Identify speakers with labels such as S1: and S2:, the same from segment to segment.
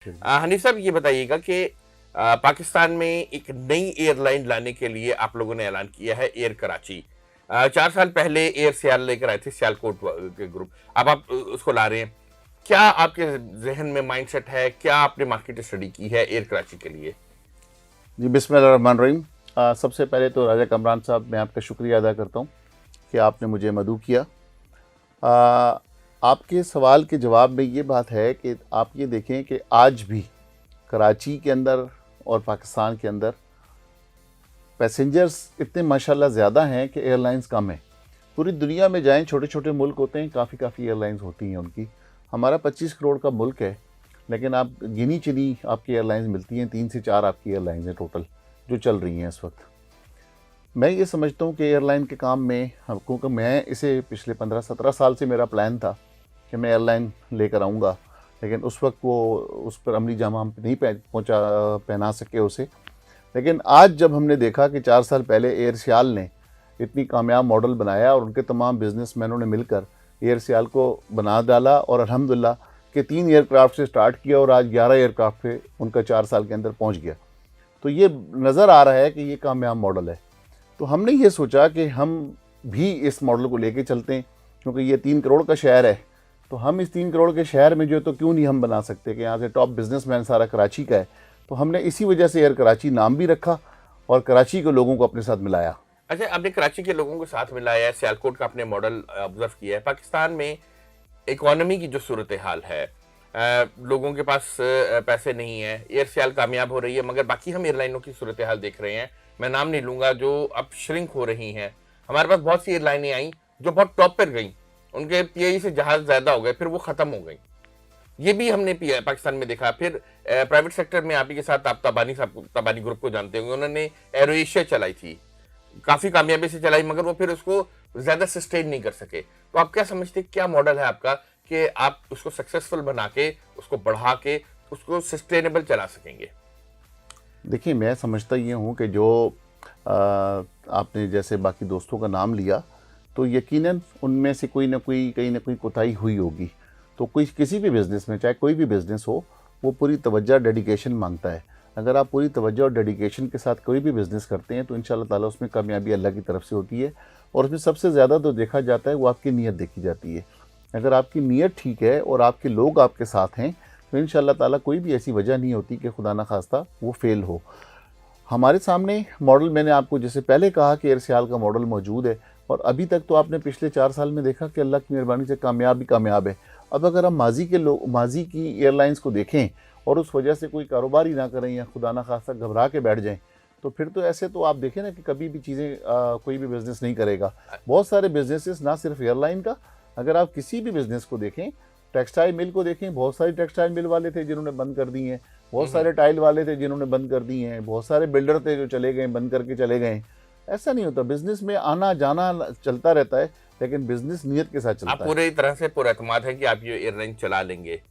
S1: हनीफ साहब ये बताइएगा कि पाकिस्तान में एक नई एयरलाइन लाने के लिए आप लोगों ने ऐलान किया है, एयर कराची। 4 साल पहले एयर सियाल लेकर आए थे, सियालकोट के ग्रुप। अब आप उसको ला रहे हैं। क्या आपके जहन में माइंडसेट है, क्या आपने मार्केट स्टडी की है एयर कराची के लिए?
S2: जी बिस्मिल्लाहिर्रहमानिर्रहीम। सबसे पहले तो राजा कमरान साहब, मैं आपका शुक्रिया अदा करता हूँ कि आपने मुझे मदऊ किया। आ, आपके सवाल के जवाब में ये बात है कि आप ये देखें कि आज भी कराची के अंदर और पाकिस्तान के अंदर पैसेंजर्स इतने माशाल्लाह ज़्यादा हैं कि एयरलाइंस कम है। पूरी दुनिया में जाएं, छोटे छोटे मुल्क होते हैं, काफ़ी एयरलाइंस होती हैं उनकी। हमारा 25 करोड़ का मुल्क है, लेकिन आप गिनी चुनी आपकी एयरलाइंस मिलती हैं, 3 से 4 आपकी एयरलाइंस हैं टोटल जो चल रही हैं इस वक्त। मैं ये समझता हूँ कि एयरलाइन के काम में क्योंकि मैं इसे पिछले 15-17 साल से मेरा प्लान था कि मैं एयरलाइन लेकर आऊँगा, लेकिन उस वक्त वो उस पर अमली जामा हम नहीं पहना सके उसे। लेकिन आज जब हमने देखा कि 4 साल पहले एयर सियाल ने इतनी कामयाब मॉडल बनाया और उनके तमाम बिजनेसमैनों ने मिलकर एयर सियाल को बना डाला और अल्हम्दुलिल्लाह कि 3 एयरक्राफ्ट से स्टार्ट किया और आज 11 एयरक्राफ्ट पे उनका 4 साल के अंदर पहुंच गया। तो ये नज़र आ रहा है कि ये कामयाब मॉडल है। तो हमने ये सोचा कि हम भी इस मॉडल को लेके चलते हैं, क्योंकि ये 3 करोड़ का शहर है। तो हम इस 3 करोड़ के शहर में जो तो क्यों नहीं हम बना सकते कि यहाँ से टॉप बिजनेसमैन सारा कराची का है। तो हमने इसी वजह से एयर कराची नाम भी रखा और कराची के लोगों को अपने साथ मिलाया।
S1: अच्छा, आपने कराची के लोगों को साथ मिलाया है, सियालकोट का आपने मॉडल ऑब्जर्व किया है। पाकिस्तान में इकोनॉमी की जो सूरत हाल है, लोगों के पास पैसे नहीं है, एयर सियाल कामयाब हो रही है, मगर बाकी हम एयरलाइनों की सूरत हाल देख रहे हैं, मैं नाम नहीं लूंगा, जो अब श्रिंक हो रही हैं। हमारे पास बहुत सी एयरलाइनें आई जो बहुत टॉप पर गई, उनके पीआई से जहाज ज्यादा हो गए, फिर वो खत्म हो गई। ये भी हमने पाकिस्तान में देखा। फिर प्राइवेट सेक्टर में आप ही के साथ, आप तबानी साहब, तबानी ग्रुप को जानते होंगे, उन्होंने एरो एशिया चलाई थी, काफी कामयाबी से चलाई, मगर वो फिर उसको ज्यादा सस्टेन नहीं कर सके। तो आप क्या समझते, क्या मॉडल है आपका कि आप उसको सक्सेसफुल बना के, उसको बढ़ा के, उसको सस्टेनेबल चला सकेंगे?
S2: देखिए, मैं समझता ये हूँ कि जो आपने जैसे बाकी दोस्तों का नाम लिया, तो यकीनन उनमें से कोई ना कोई कहीं ना कोई कोताही हुई होगी। तो कोई किसी भी बिज़नेस में, चाहे कोई भी बिज़नेस हो, वो पूरी तवज्जो डेडिकेशन मांगता है। अगर आप पूरी तवज्जो और डेडिकेशन के साथ कोई भी बिज़नेस करते हैं तो इंशाल्लाह ताला उसमें कामयाबी अल्लाह की तरफ से होती है। और उसमें सबसे ज़्यादा तो देखा जाता है वो आपकी नीयत देखी जाती है। अगर आपकी नीयत ठीक है और आपके लोग आपके साथ हैं तो इंशाल्लाह ताला कोई भी ऐसी वजह नहीं होती कि खुदा ना खास्ता वो फेल हो। हमारे सामने मॉडल, मैंने आपको जैसे पहले कहा कि एयर सियाल का मॉडल मौजूद है और अभी तक तो आपने पिछले 4 साल में देखा कि अल्लाह की मेहरबानी से कामयाब ही कामयाब है। अब अगर हम माजी की एयरलाइंस को देखें और उस वजह से कोई कारोबार ही ना करें या खुदा ना खास्ता घबरा के बैठ जाएं, तो फिर तो ऐसे तो आप देखें ना कि कभी भी चीज़ें कोई भी बिज़नेस नहीं करेगा। बहुत सारे बिजनेसेस, ना सिर्फ एयरलाइन का, अगर आप किसी भी बिज़नेस को देखें, टेक्सटाइल मिल को देखें, बहुत सारी टेक्सटाइल मिल वाले थे जिन्होंने बंद कर दी हैं, बहुत सारे टाइल वाले थे जिन्होंने बंद कर दी हैं, बहुत सारे बिल्डर थे जो चले गए, बंद करके चले गए। ऐसा नहीं होता, बिजनेस में आना जाना चलता रहता है, लेकिन बिजनेस नियत के साथ
S1: आप
S2: चलता है।
S1: पूरी तरह से पूरा एतमाद है कि आप ये एयरलाइन चला लेंगे?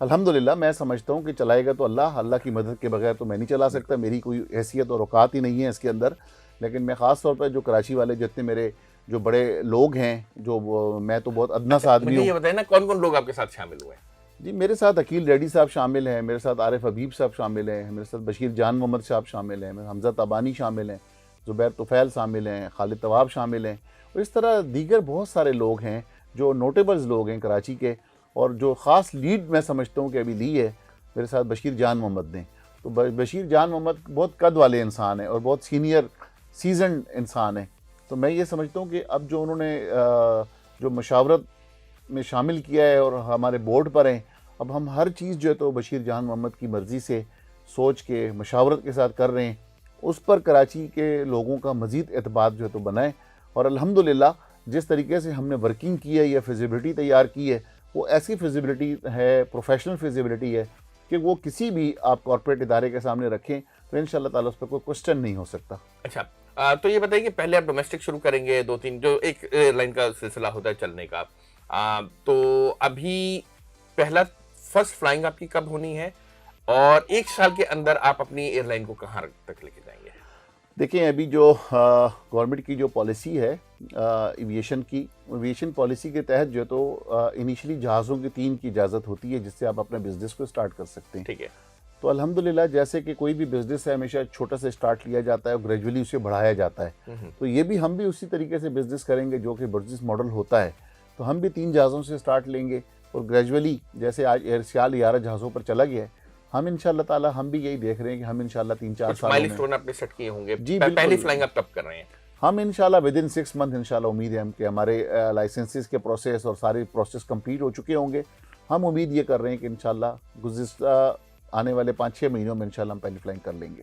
S2: अल्हम्दुलिल्लाह, मैं समझता हूँ कि चलाएगा तो अल्लाह की मदद के बगैर तो मैं नहीं चला सकता, मेरी कोई हैसियत और औकात ही नहीं है इसके अंदर। लेकिन मैं ख़ास तौर पर जो कराची वाले जितने मेरे जो बड़े लोग हैं, मैं तो बहुत अदना सा आदमी
S1: मुझे
S2: हूँ।
S1: ये बताएं ना, कौन कौन लोग आपके साथ शामिल हुए?
S2: जी, मेरे साथ अकील रेड्डी साहब शामिल हैं, मेरे साथ आरिफ हबीब साहब शामिल हैं, मेरे साथ बशीर जान मोहम्मद साहब शामिल हैं, हमज़ा तबानी शामिल हैं, ज़ुबैर तुफ़ैल शामिल हैं, खालिद तवाब शामिल हैं, और इस तरह दीगर बहुत सारे लोग हैं जो नोटेबल्स लोग हैं कराची के। और जो ख़ास लीड मैं समझता हूँ कि अभी ली है मेरे साथ बशीर जान मोहम्मद ने। तो बशीर जान मोहम्मद बहुत कद वाले इंसान हैं और बहुत सीनियर सीजन इंसान हैं। तो मैं ये समझता हूँ कि अब जो उन्होंने जो मशावरत में शामिल किया है और हमारे बोर्ड पर हैं, अब हम हर चीज़ जो है तो बशीर जान मोहम्मद की मर्ज़ी से सोच के मशावरत के साथ कर रहे हैं। उस पर कराची के लोगों का मज़ीद एतबार जो है तो बनाए। और अल्हम्दुलिल्लाह जिस तरीके से हमने वर्किंग की है या फिजिबिलिटी तैयार की है, वो ऐसी फिजिबिलिटी है, प्रोफेशनल फिजिबिलिटी है कि वो किसी भी आप कॉर्पोरेट इदारे के सामने रखें तो इंशाल्लाह ताला उस पर कोई क्वेश्चन नहीं हो सकता।
S1: अच्छा, तो ये बताइए कि पहले आप डोमेस्टिक शुरू करेंगे, 2-3 जो एक एयरलाइन का सिलसिला होता है चलने का, तो अभी पहला फर्स्ट फ्लाइंग आपकी कब होनी है, और 1 साल के अंदर आप अपनी एयरलाइन को कहाँ तक लेके जाएंगे?
S2: देखिए, अभी जो गवर्नमेंट की जो पॉलिसी है एविएशन पॉलिसी के तहत जो तो इनिशियली जहाज़ों की 3 की इजाज़त होती है जिससे आप अपने बिज़नेस को स्टार्ट कर सकते हैं।
S1: ठीक है।
S2: तो अल्हम्दुलिल्लाह, जैसे कि कोई भी बिज़नेस है हमेशा छोटा से स्टार्ट लिया जाता है और ग्रेजुअली उसे बढ़ाया जाता है। तो ये भी हम भी उसी तरीके से बिज़नेस करेंगे जो कि बिज़नेस मॉडल होता है। तो हम भी 3 जहाज़ों से स्टार्ट लेंगे और ग्रेजुअली जैसे आज एयरसियाल 11 जहाज़ों पर चला गया है, हम इंशाअल्लाह ताला हम भी यही देख रहे हैं कि हम इंशाअल्लाह 3-4
S1: कुछ
S2: सालों में
S1: माइलस्टोन आपने सेट किए होंगे,
S2: जी
S1: पहली
S2: बिल्कुल।
S1: फ्लाइंग आप कब कर रहे हैं?
S2: हम इंशाल्लाह विदिन 6 मंथ इंशाल्लाह उम्मीद है हम कि हमारे लाइसेंसेस के प्रोसेस और सारे प्रोसेस कंप्लीट हो चुके होंगे। हम उम्मीद ये कर रहे हैं कि इंशाल्लाह गुज़िश्ता आने वाले 5-6 महीनों में इंशाल्लाह हम पहली फ्लाइंग कर लेंगे।